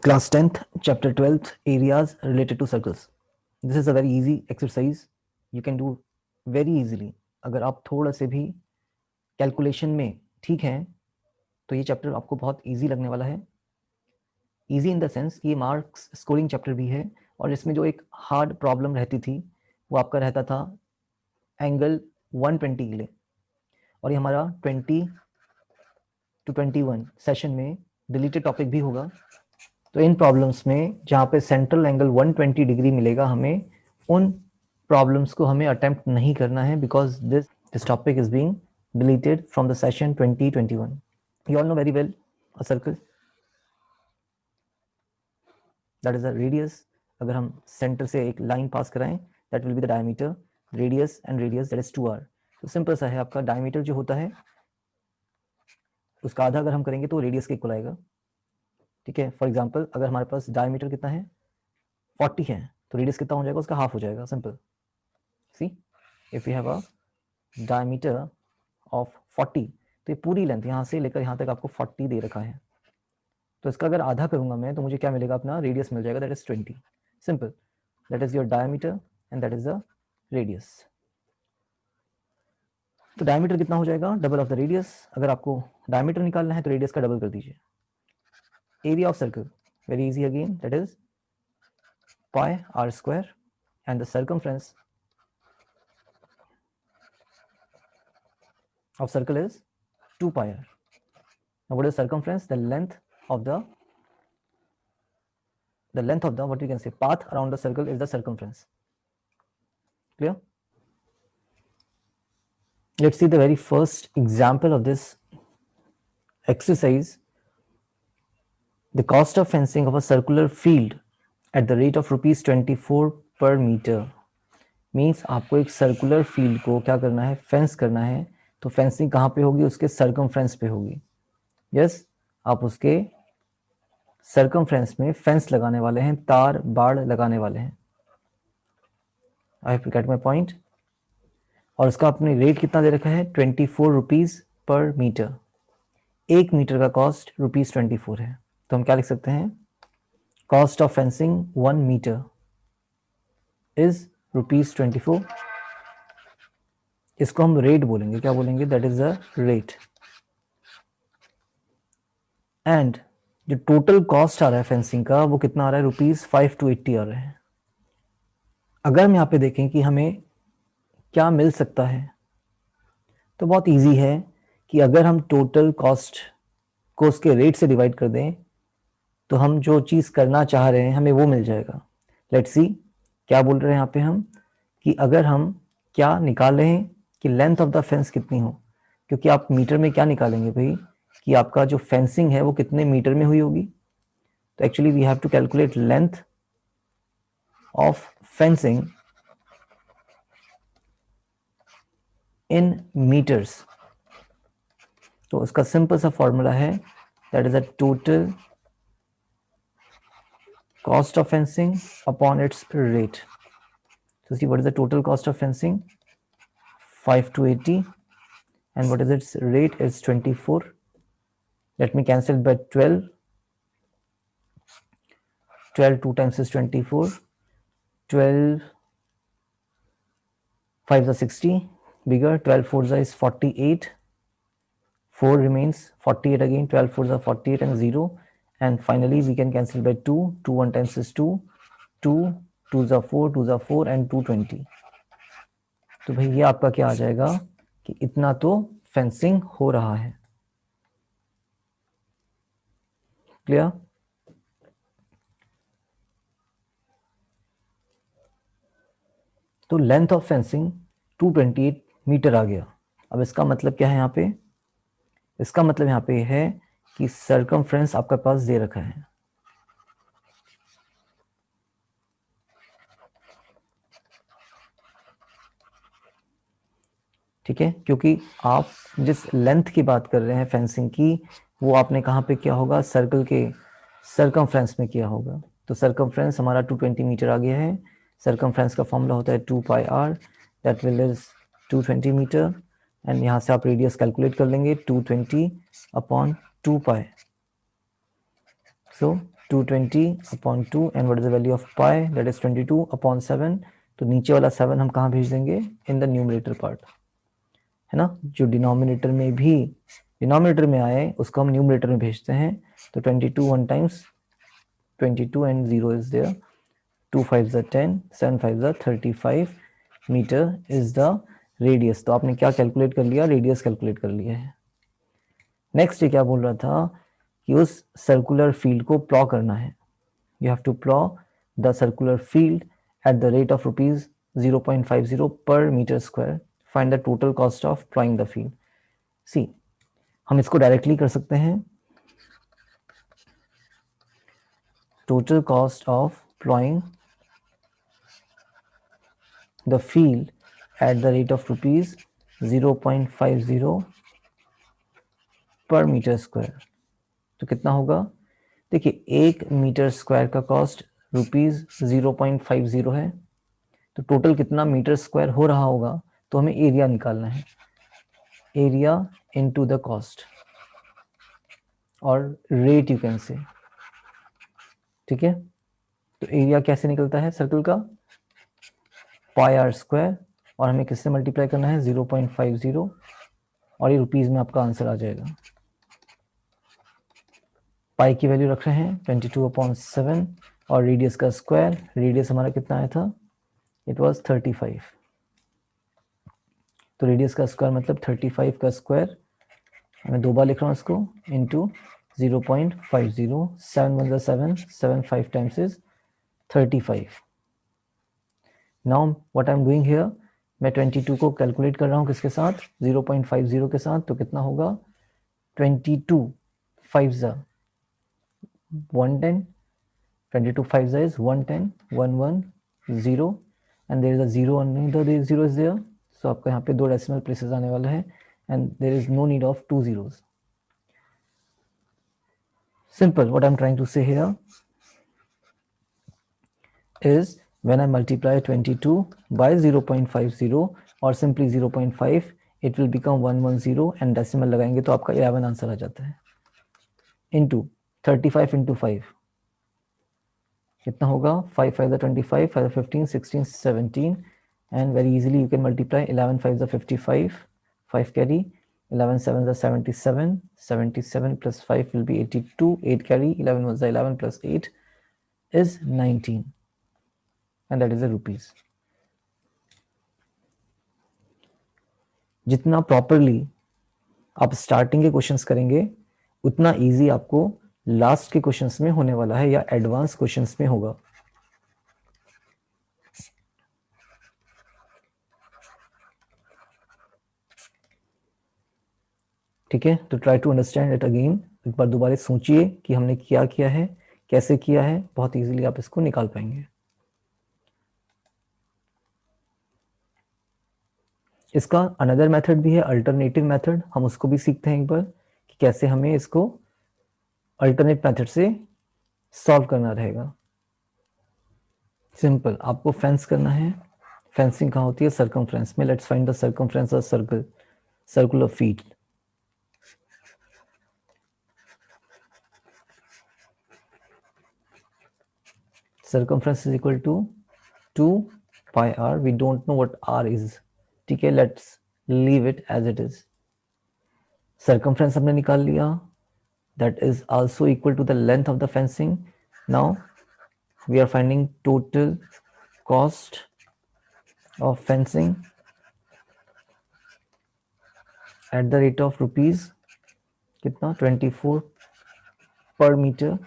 Class 10th, chapter 12th, areas related to circles. This is a very easy exercise. You can do very easily. अगर आप थोड़ा से भी calculation में ठीक हैं तो ये चैप्टर आपको बहुत इजी लगने वाला है. इजी इन द सेंस कि ये मार्क्स स्कोरिंग चैप्टर भी है और इसमें जो एक हार्ड प्रॉब्लम रहती थी वो आपका रहता था एंगल 120 के लिए, और ये हमारा 20 to 21 सेशन में डिलीटेड टॉपिक भी होगा. तो इन प्रॉब्लम्स में जहाँ पे सेंट्रल एंगल 120 डिग्री मिलेगा, हमें उन प्रॉब्लम्स को हमें अटेम्प्ट नहीं करना है because this topic is being deleted from the session 2021. You all know very well a circle, that is a radius. अगर हम सेंटर से एक लाइन पास कराएं that will be the diameter, radius and radius that is 2r. तो simple सा है, आपका diameter जो होता है उसका आधा अगर हम करेंगे तो रेडियस के इक्वल आएगा. ठीक है, फॉर एग्जांपल अगर हमारे पास डायमीटर कितना है 40 है तो रेडियस कितना हो जाएगा, उसका हाफ हो जाएगा. Simple. See, if you have a diameter of 40 तो ये पूरी लेंथ यहाँ से लेकर यहाँ तक आपको 40 दे रखा है. तो इसका अगर आधा करूंगा मैं तो मुझे क्या मिलेगा, अपना रेडियस मिल जाएगा, that is 20. Simple. That is your diameter and that is the radius. तो डायमीटर कितना हो जाएगा, डबल ऑफ द रेडियस. अगर आपको डायमीटर निकालना है तो रेडियस का डबल कर दीजिए. Area of circle, very easy again, that is pi r square and the circumference of circle is 2 pi r. Now what is circumference? The length of the what you can say path around the circle is the circumference. Clear? Let's see the very first example of this exercise. The cost of fencing of a circular field at the rate of rupees 24 per meter means आपको एक circular field को क्या करना है, fence करना है. तो fencing कहाँ पे होगी, उसके सर्कमफ्रेंस पे होगी. यस, आप उसके सर्कमफ्रेंस में फेंस लगाने वाले हैं, तार बाड़ लगाने वाले हैं. I have to get my point. और उसका अपने रेट कितना दे रखा है, 24 रुपीज पर मीटर. 1 मीटर का कॉस्ट ₹24 है. तो हम क्या लिख सकते हैं, cost of fencing 1 metre is ₹24. इसको हम रेट बोलेंगे, क्या बोलेंगे, that is the rate. And जो टोटल कॉस्ट आ रहा है फेंसिंग का वो कितना आ रहा है, ₹5 to 80 आ रहा है. अगर हम यहाँ पे देखें कि हमें क्या मिल सकता है तो बहुत इजी है कि अगर हम टोटल कॉस्ट को उसके रेट से डिवाइड कर दें तो हम जो चीज़ करना चाह रहे हैं हमें वो मिल जाएगा. लेट्स सी, क्या बोल रहे हैं यहाँ पे हम, कि अगर हम क्या निकाल रहे हैं कि लेंथ ऑफ द फेंस कितनी हो, क्योंकि आप मीटर में क्या निकालेंगे भाई, कि आपका जो फेंसिंग है वो कितने मीटर में हुई होगी. तो actually we have to calculate length of fencing in metres. तो उसका सिंपल सा फॉर्मूला है, that is a total cost of fencing upon its rate. So see, what is the total cost of fencing, 5 to 80, and what is its rate, is 24. Let me cancel by 12. 12 2 times is 24. 12 5 is 60, bigger. 12 4 is 48. 4 remains, 48 again. 12 4 is 48 and 0. And finally we can cancel by 2. 2 1 times is 2. 2 2 is 4, 2 is 4 and 220. तो भाई ये आपका क्या आ जाएगा कि इतना तो fencing हो रहा है. क्लियर? तो लेंथ ऑफ फेंसिंग 228 मीटर आ गया. अब इसका मतलब क्या है यहाँ पे, इसका मतलब यहाँ पे है कि सर्कमफ्रेंस आपका पास दे रखा है. ठीक है, क्योंकि आप जिस लेंथ की बात कर रहे हैं फेंसिंग की, वो आपने कहाँ पे किया होगा, सर्कल के सर्कमफ्रेंस में किया होगा. तो सर्कमफ्रेंस हमारा 220 मीटर आ गया है. सर्कमफ्रेंस का फॉर्मूला होता है 2 pi r, that will is 220 metre. And यहाँ से आप रेडियस कैलकुलेट कर लेंगे, 220 upon 2 pi. So 220/2 and what is the value of pi, that is 22/7. तो नीचे वाला 7 हम कहाँ भेज देंगे, इन द न्यूमरेटर पार्ट, है ना, जो डिनोमिनेटर में आए उसको हम न्यूमरेटर में भेजते हैं. तो 22 1 times 22 and 0 is there, 2 5s are 10, 7 5s are 35 metre is the radius. तो आपने क्या कैलकुलेट कर लिया, रेडियस कैलकुलेट कर लिया है. नेक्स्ट ये क्या बोल रहा था कि उस सर्कुलर फील्ड को प्लॉ करना है. You have to plough the circular field at the rate of rupees 0.50 per metre square. Find the total cost of ploughing the field. See, हम इसको डायरेक्टली कर सकते हैं. Total cost of ploughing the field at the rate of rupees 0.50 per metre square. तो कितना होगा, देखिए 1 metre square का कॉस्ट रुपीज 0.50 है. तो टोटल कितना मीटर स्क्वायर हो रहा होगा, तो हमें एरिया निकालना है. एरिया इनटू द कॉस्ट और रेट यू कैन से. ठीक है, तो एरिया कैसे निकलता है सर्कल का, पाई आर स्क्वायर, और हमें किससे मल्टीप्लाई करना है, 0.50, और ये रुपीज में आपका आंसर आ जाएगा. पाई की वैल्यू रख रहे हैं 22/7 और रेडियस का स्क्वायर, रेडियस हमारा कितना आया था, इट वाज 35. तो रेडियस का स्क्वायर मतलब 35 का स्क्वायर, मैं दो बार लिख रहा हूँ इसको, into 0.50, 7 1 7, 7 5 times is 35. Now what I am doing here, मैं 22 को कैलकुलेट कर रहा हूँ किसके साथ, 0.50 के साथ. तो कितना होगा, 22 5 110, 22 5 is 110, 110, and there is a 0 on the 0 is there. So आपका यहाँ पे दो डेसिमल प्लेसेस आने वाला है, and there is no need of 2 zeros. Simple. What I'm trying to say here is when I multiply 22 by 0.50 or simply 0.5, it will become 110 and decimal लगाएंगे तो आपका 11 आंसर आ जाता है. Into 35 into 5 कितना होगा, 5 5 25, 5 15, 16, 17, and very easily you can multiply 11 5 55, 5 carry, 11 7 77, 77 plus 5 will be 82, 8 carry, 11 was 11 plus 8 is 19, and that is the rupees. जितना properly आप starting के क्वेश्चंस करेंगे उतना इजी आपको लास्ट के क्वेश्चंस में होने वाला है या एडवांस क्वेश्चंस में होगा. ठीक है, तो try to understand it again. एक बार दोबारा सोचिए कि हमने क्या किया है, कैसे किया है, बहुत इजीली आप इसको निकाल पाएंगे. इसका अनदर मेथड भी है, अल्टरनेटिव मेथड. हम उसको भी सीखते हैं एक बार कि कैसे हमें इसको अल्टरनेट मेथड से सॉल्व करना रहेगा. सिंपल, आपको फेंस करना है. फेंसिंग कहाँ होती है, सर्कमफ्रेंस में. Let's find the circumference of circle, circular field. Circumference is equal to 2 pi r. We don't know what r is. ठीक है, let's leave it as it is. Circumference हमने निकाल लिया. That is also equal to the length of the fencing. Now we are finding total cost of fencing at the rate of rupees कितना, 24 पर metre,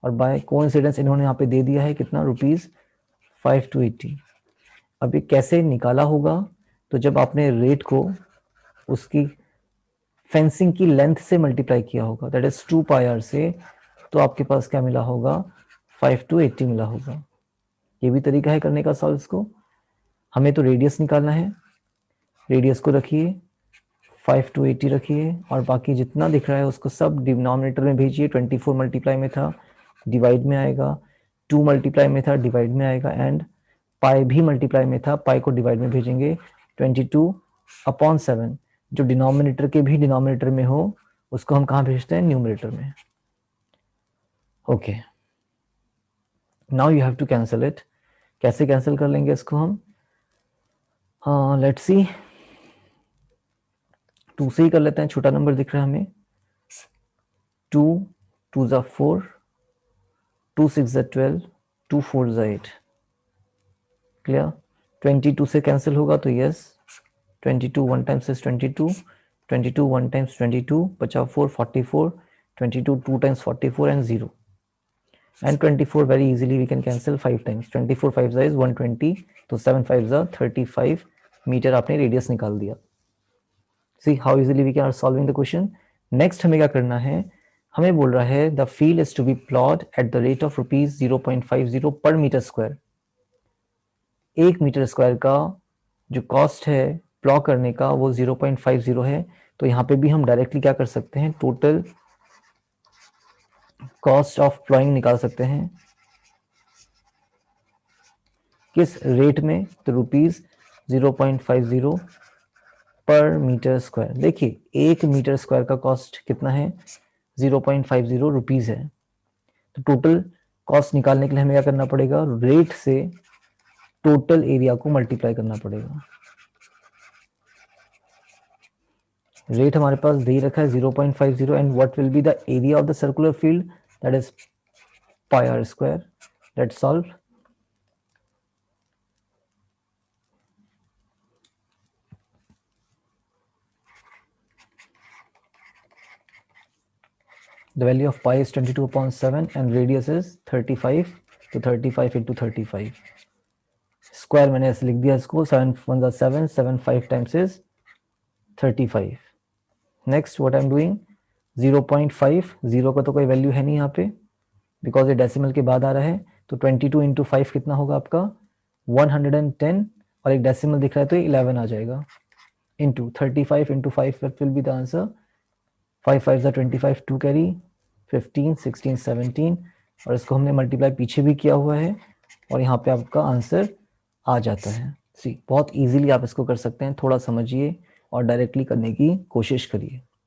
और bye coincidence इन्होंने यहाँ पे दे दिया है कितना, रुपीज 5 to 80. अब ये कैसे निकाला होगा, तो जब आपने रेट को उसकी फेंसिंग की लेंथ से मल्टीप्लाई किया होगा, दैट इज 2 पाई आर से, तो आपके पास क्या मिला होगा, 5 to 80 मिला होगा. ये भी तरीका है करने का सॉल्व को. हमें तो रेडियस निकालना है, रेडियस को रखिए, 5 to 80 रखिए, और बाकी जितना दिख रहा है उसको सब डिनोमिनेटर में भेजिए. 24 मल्टीप्लाई में था, डिवाइड में आएगा, 2 मल्टीप्लाई में था, डिवाइड में आएगा, एंड पाई भी मल्टीप्लाई में था, पाई को डिवाइड में भेजेंगे. 22/7 जो डिनोमिनेटर के भी डिनोमिनेटर में हो उसको हम कहाँ भेजते हैं, न्यूमरेटर में. Okay, now you have to cancel it. कैसे कैंसिल कर लेंगे इसको हम? लेट्स सी, 2 से ही कर लेते हैं, छोटा नंबर दिख रहा है हमें. 2 2 ज़ा 4, 2 6 ज़ा 12, 2 4 ज़ा 8. क्लियर? 22 से कैंसिल होगा तो यस, 22 1 टाइम्स इज 22, 22 1 टाइम्स 22, बचा 4 44, 22 2 times 44 and 0. And 24 very easily we can cancel 5 times. 24 5 is 120, तो 7 5 35 मीटर आपने रेडियस निकाल दिया. See how easily we are solving the question. Next हमें क्या करना है? हमें बोल रहा है the field is to be plowed at the rate of rupees 0.50 per meter square. 1 metre square का जो कॉस्ट है प्लॉ करने का वो 0.50 है. तो यहाँ पे भी हम डायरेक्टली क्या कर सकते हैं, टोटल कॉस्ट ऑफ प्लॉइंग निकाल सकते हैं. किस रेट में? तो रुपीज 0.50 पर मीटर स्क्वायर. देखिए 1 मीटर स्क्वायर का कॉस्ट कितना है? 0.50 रुपीज है. तो टोटल कॉस्ट निकालने के लिए हमें क्या करना पड़ेगा? रेट से टोटल एरिया को मल्टीप्लाई करना पड़ेगा. रेट हमारे पास दे रखा है 0.50 and what will be the area of the circular field, that is pi r square. Let's solve. The value of pi is 22/7 and radius is 35, तो 35 into 35. स्क्वायर मैंने ऐसे लिख दिया इसको, 7 1 7, 7 5 times is 35. Next what I am doing, 0.5, 0 का तो कोई value है नहीं यहाँ पे बिकॉज ये डेसिमल के बाद आ रहा है. तो 22 इंटू 5 कितना होगा आपका? 110, और एक डेसिमल दिख रहा है तो 11 आ जाएगा. Into 35 into 5 will be the answer. 5 5 25, 2 carry, 15 16 17, और इसको हमने मल्टीप्लाई पीछे भी किया हुआ है और यहाँ पे आपका आंसर आ जाता है. सी बहुत इजीली आप इसको कर सकते हैं. थोड़ा समझिए और डायरेक्टली करने की कोशिश करिए.